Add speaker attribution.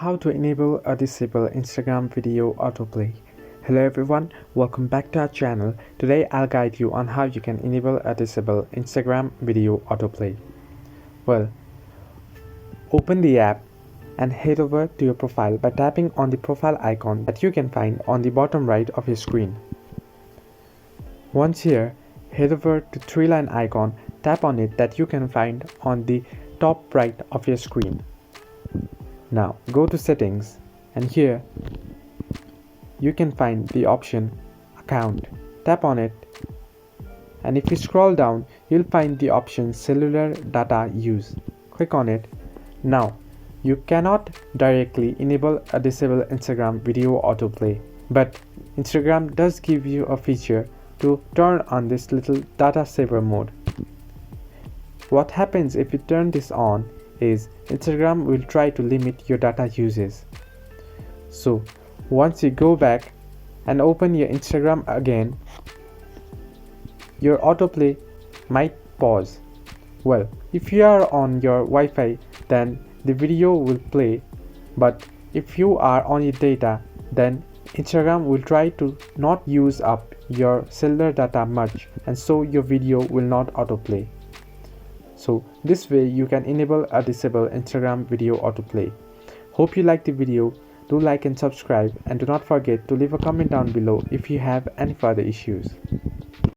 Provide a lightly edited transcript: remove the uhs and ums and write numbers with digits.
Speaker 1: How to enable or disable Instagram video autoplay. Hello everyone, welcome back to our channel. Today I'll guide you on how you can enable or disable Instagram video autoplay. Well, open the app and head over to your profile by tapping on the profile icon that you can find on the bottom right of your screen. Once here, head over to three-line icon, tap on it that you can find on the top right of your screen. Now go to settings and here you can find the option account. Tap on it and if you scroll down you'll find the option cellular data use. Click on it. Now you cannot directly enable or disable Instagram video autoplay, but Instagram does give you a feature to turn on this little data saver mode. What happens if you turn this on is Instagram will try to limit your data uses. So once you go back and open your Instagram again, your autoplay might pause. Well, if you are on your Wi-Fi, then the video will play, but if you are on your data, then Instagram will try to not use up your cellular data much, and so your video will not autoplay. So this way you can enable or disable Instagram video autoplay. Hope you liked the video. Do like and subscribe, and do not forget to leave a comment down below if you have any further issues.